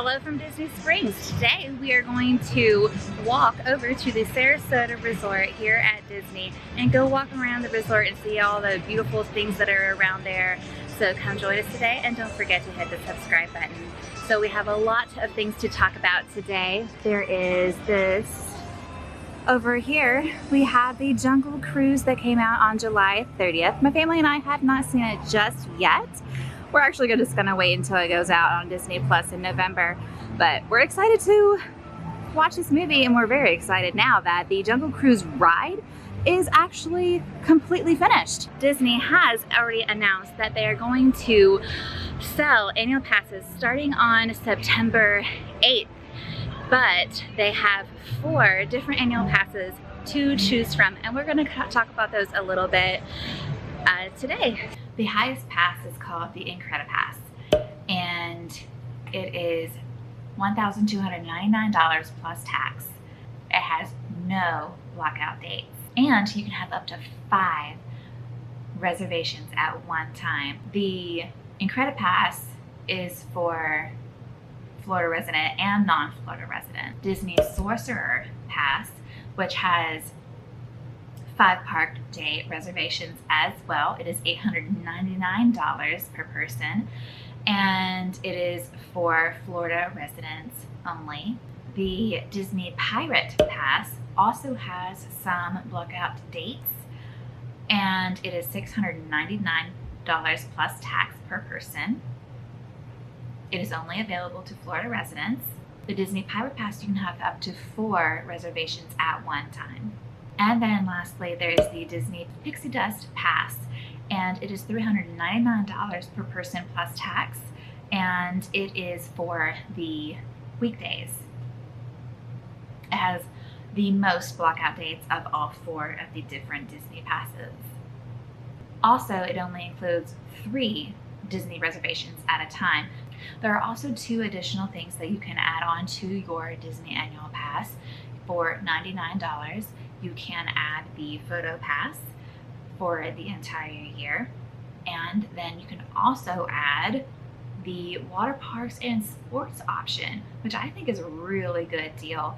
Hello from Disney Springs. Today we are going to walk over to the Saratoga Resort here at Disney and go walk around the resort and see all the beautiful things that are around there. So come join us today and don't forget to hit the subscribe button. So we have a lot of things to talk about today. There is this over here. We have the Jungle Cruise that came out on July 30th. My family and I have not seen it just yet. We're actually just gonna wait until it goes out on Disney Plus in November. But we're excited to watch this movie, and we're very excited now that the Jungle Cruise ride is actually completely finished. Disney has already announced that they are going to sell annual passes starting on September 8th. But they have 4 different annual passes to choose from, and we're gonna talk about those a little bit today. The highest pass is called the Incredipass, and it is $1,299 plus tax. It has no blackout dates, and you can have up to 5 reservations at one time. The Incredipass is for Florida resident and non-Florida resident. Disney Sorcerer Pass, which has 5 park day reservations as well. It is $899 per person, and it is for Florida residents only. The Disney Pirate Pass also has some blackout dates, and it is $699 plus tax per person. It is only available to Florida residents. The Disney Pirate Pass, you can have up to 4 reservations at one time. And then lastly, there is the Disney Pixie Dust Pass, and it is $399 per person plus tax, and it is for the weekdays. It has the most blackout dates of all 4 of the different Disney passes. Also, it only includes 3 Disney reservations at a time. There are also 2 additional things that you can add on to your Disney annual pass. For $99, you can add the photo pass for the entire year, and then you can also add the water parks and sports option, which I think is a really good deal.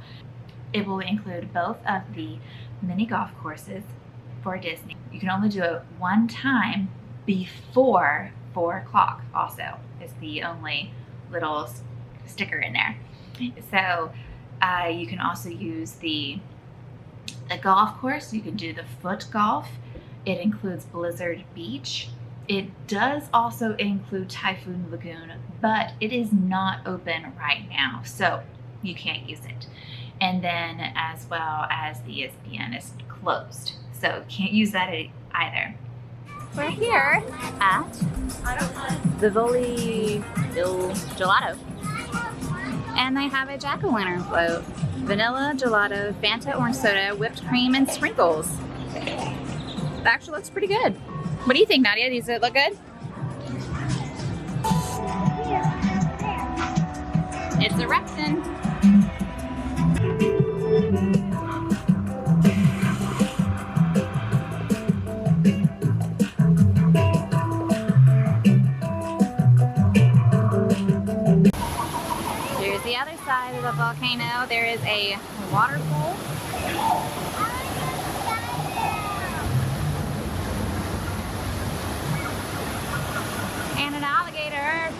It will include both of the mini golf courses for Disney. You can only do it one time before 4 o'clock also, is the only little sticker in there. So you can also use the golf course. You can do the foot golf. It includes Blizzard Beach. It does also include Typhoon Lagoon, but it is not open right now, so you can't use it. And then as well as the ESPN is closed, so can't use that either. We're here at Vivoli Dole Gelato, and they have a jack-o'-lantern float. Vanilla, gelato, Fanta orange soda, whipped cream, and sprinkles. It actually looks pretty good. What do you think, Nadia? Does it look good? It's erupting. Here's the other side of the volcano. There is a waterfall. And an alligator.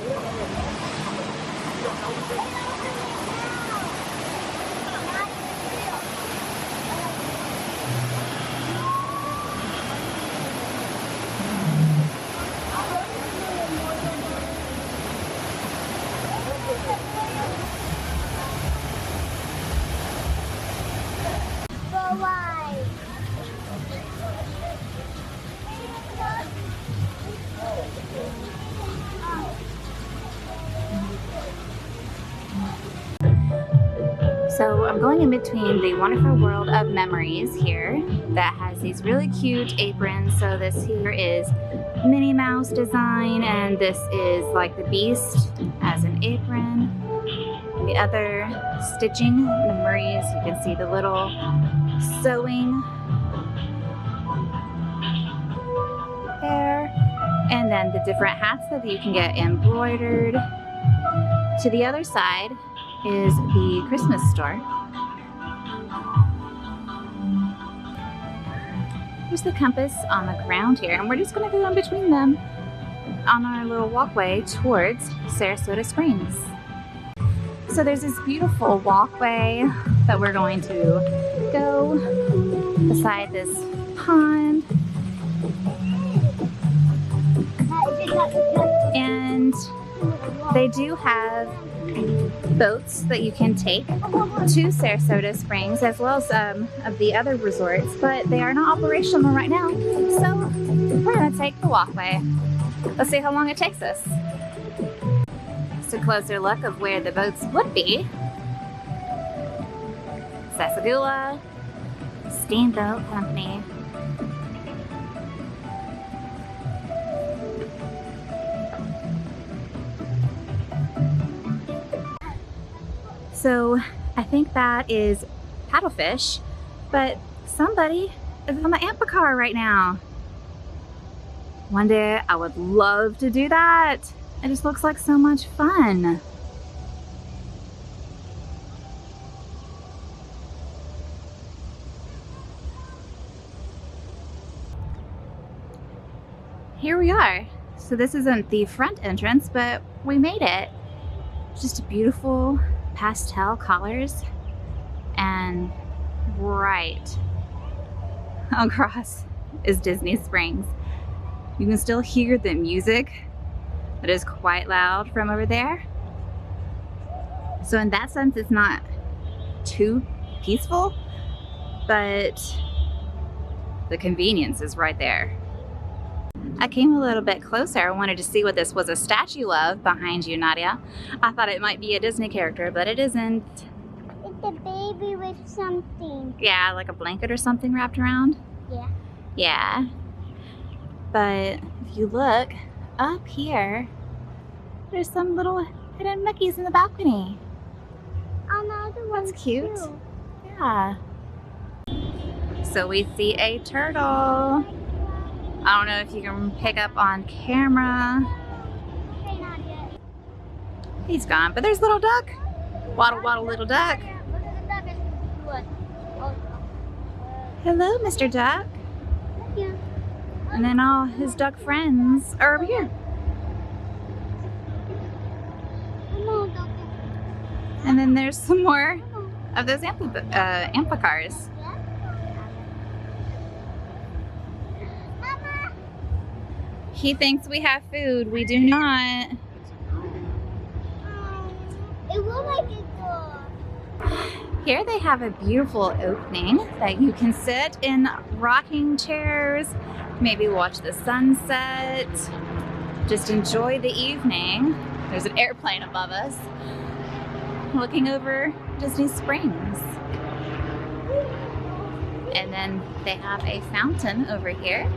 So I'm going in between the Wonderful World of Memories here that has these really cute aprons. So this here is Minnie Mouse design, and this is like the Beast as an apron. The other stitching memories, you can see the little sewing there, and then the different hats that you can get embroidered. To the other side is the Christmas store. There's the compass on the ground here, and we're just gonna go in between them on our little walkway towards Saratoga Springs. So there's this beautiful walkway that we're going to go beside this pond. And they do have boats that you can take to Saratoga Springs, as well as of the other resorts, but they are not operational right now. So we're gonna take the walkway. Let's see how long it takes us. Just a closer look of where the boats would be. Saratoga Steamboat Company. So I think that is paddlefish, but somebody is on the amphicar right now. One day I would love to do that. It just looks like so much fun. Here we are. So this isn't the front entrance, but we made it. Just beautiful pastel colors, and right across is Disney Springs. You can still hear the music. It is quite loud from over there. So in that sense, it's not too peaceful, but the convenience is right there. I came a little bit closer. I wanted to see what this was a statue of behind you, Nadia. I thought it might be a Disney character, but it isn't. It's a baby with something. Yeah, like a blanket or something wrapped around? Yeah. Yeah. But if you look up here, there's some little hidden Mickeys in the balcony. Another one. That's cute. Too. Yeah. So we see a turtle. I don't know if you can pick up on camera. Okay, not yet. He's gone, but there's little duck. Waddle, waddle, little duck. Look at the duck. It's what? Oh. Hello, Mr. Duck. Yeah. And then all his duck friends are over here. Come on, duck. And then there's some more of those amphicars. He thinks we have food. We do not. It will like it though. Here they have a beautiful opening that you can sit in rocking chairs, maybe watch the sunset, just enjoy the evening. There's an airplane above us, looking over Disney Springs. And then they have a fountain over here.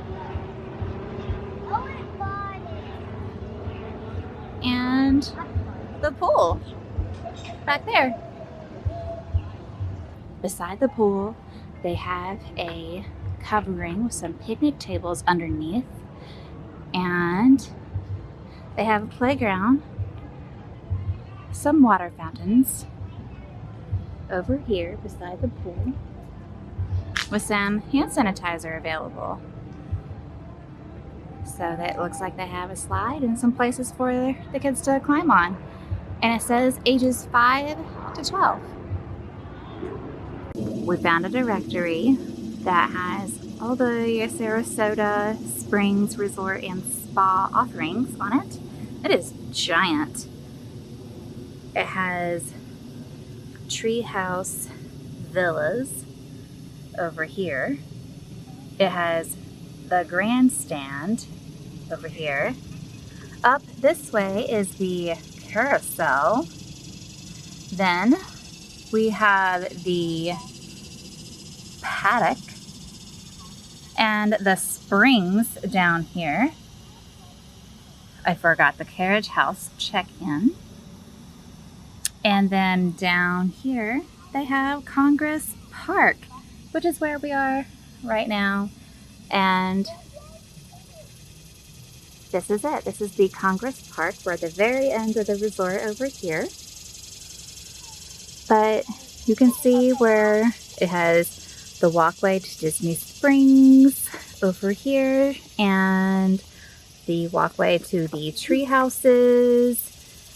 And the pool back there. Beside the pool, they have a covering with some picnic tables underneath, and they have a playground, some water fountains over here beside the pool with some hand sanitizer available. So that looks like they have a slide and some places for the kids to climb on. And it says ages 5 to 12. We found a directory that has all the Saratoga Springs Resort and Spa offerings on it. It is giant. It has treehouse villas over here. It has the grandstand over here. Up this way is the carousel. Then we have the paddock and the springs down here. I forgot the carriage house check-in. And then down here they have Congress Park, which is where we are right now. And this is it. This is the Congress Park. We're at the very end of the resort over here. But you can see where it has the walkway to Disney Springs over here, and the walkway to the tree houses.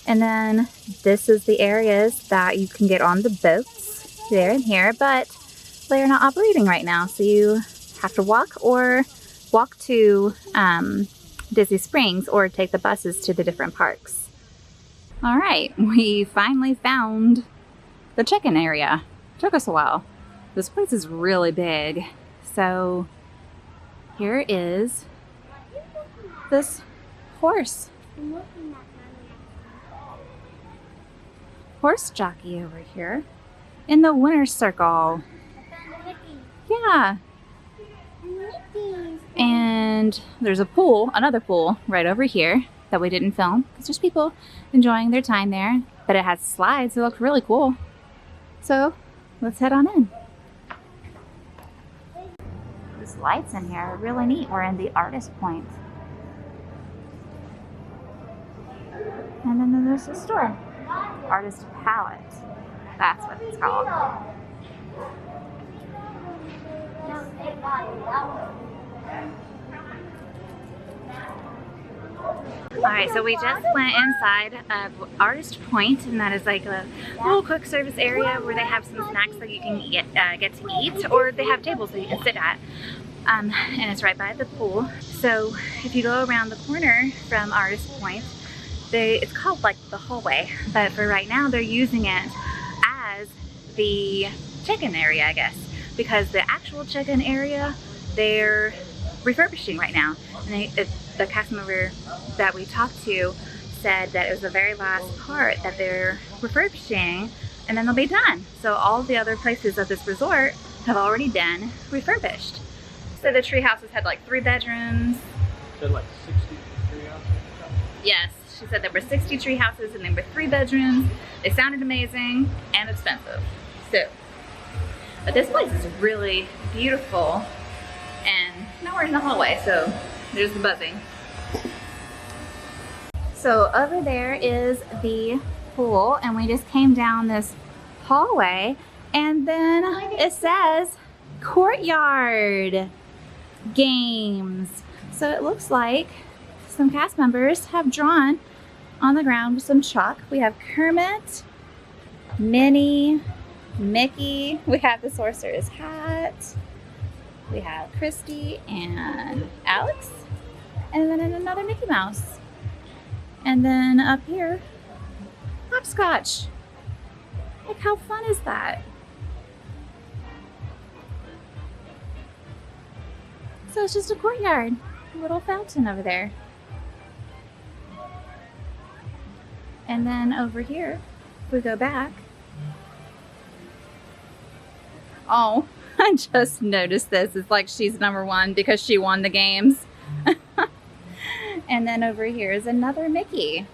And then this is the areas that you can get on the boats there and here, but they're not operating right now. So you have to walk to Disney Springs or take the buses to the different parks. All right, we finally found the check-in area. Took us a while. This place is really big. So here is this horse jockey over here in the winner's circle. Yeah. And there's a pool, another pool right over here that we didn't film because there's people enjoying their time there, but it has slides. It looked really cool. So let's head on in. These lights in here are really neat. We're in the artist point. And then there's the store. Artist palette. That's what it's called. Alright, so we just went inside of Artist Point, and that is like a little quick service area where they have some snacks that you can get to eat, or they have tables that you can sit at. And it's right by the pool. So if you go around the corner from Artist Point, it's called like the hallway, but for right now they're using it as the check-in area, I guess, because the actual check-in area they're refurbishing right now. And the cast member that we talked to said that it was the very last part that they're refurbishing, and then they'll be done. So all the other places of this resort have already been refurbished. So the tree houses had like 3 bedrooms. They had like 60 tree houses? Yes, she said there were 60 tree houses and they were 3 bedrooms. They sounded amazing and expensive. So, but this place is really beautiful, and now we're in the hallway, so there's the buzzing. So over there is the pool, and we just came down this hallway, and then it says courtyard games. So it looks like some cast members have drawn on the ground with some chalk. We have Kermit, Minnie, Mickey, we have the sorcerer's hat, we have Christy and Alex, and then another Mickey Mouse. And then up here, hopscotch. Like, how fun is that? So it's just a courtyard, a little fountain over there. And then over here, if we go back. Oh, I just noticed this. It's like she's #1 because she won the games. And then over here is another Mickey.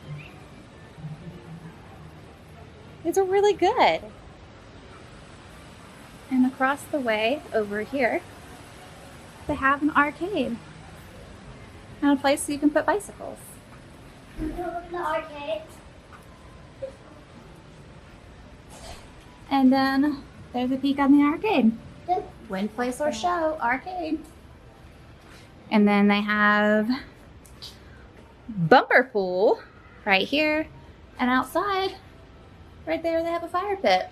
These are really good. And across the way over here, they have an arcade and a place so you can put bicycles. The arcade. And then there's a peek on the arcade. Win, place, or show arcade. And then they have bumper pool right here, and outside right there they have a fire pit.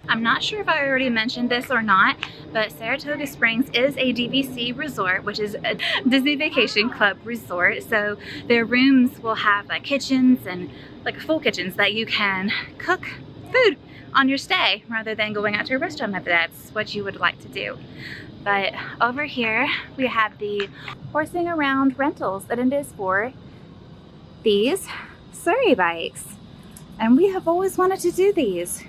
I'm not sure if I already mentioned this or not, but Saratoga Springs is a DVC Resort, which is a Disney Vacation Club resort. So their rooms will have like kitchens and like full kitchens that you can cook food on your stay rather than going out to a restaurant if that's what you would like to do. But over here we have the horsing around rentals, and it is for these Surrey bikes. And we have always wanted to do these.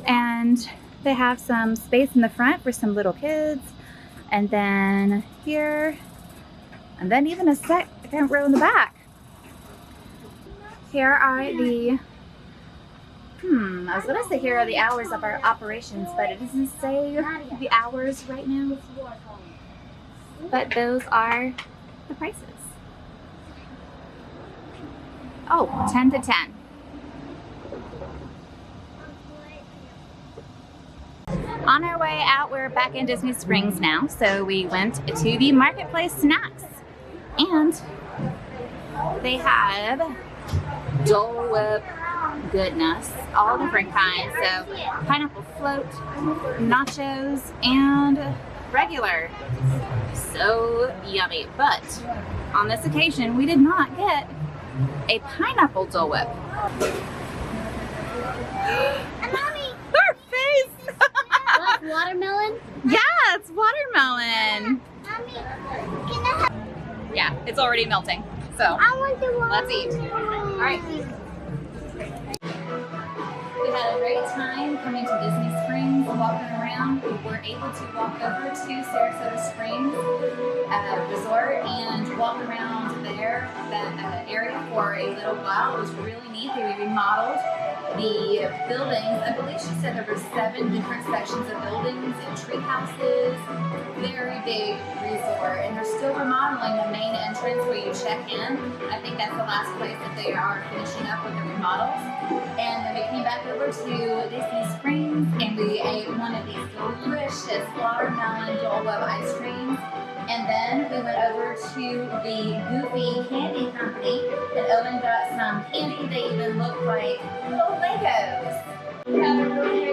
And they have some space in the front for some little kids, and then here, and then even a second row in the back. Here are the I was gonna say here are the hours of our operations, but it doesn't say the hours right now. But those are the prices. Oh, 10 to 10. On our way out, we're back in Disney Springs now, so we went to the Marketplace Snacks, and they have Dole Whip goodness, all different kinds, so pineapple float, nachos, and regular. So yummy, but on this occasion, we did not get a pineapple Dole Whip. Mommy, Her face! that's watermelon? Yeah, it's watermelon. Mommy, can I have... Yeah, it's already melting. So I want the watermelon. let's eat. All right. We had a great time coming to Disney Springs, walking around. We were able to walk over to Saratoga Springs Resort and walk around there, that area for a little while. It was really neat. They remodeled the buildings. I believe she said there were 7 different sections of buildings and tree houses. Very big resort, and they're still remodeling the main entrance where you check in. I think that's the last place that they are finishing up with the remodels. And then we came back over to Disney Springs and we ate one of these delicious watermelon Dole Whip ice creams. And then we went over to the Goofy Candy Company and Owen got some candy. They even looked like little Legos. Yeah, they're really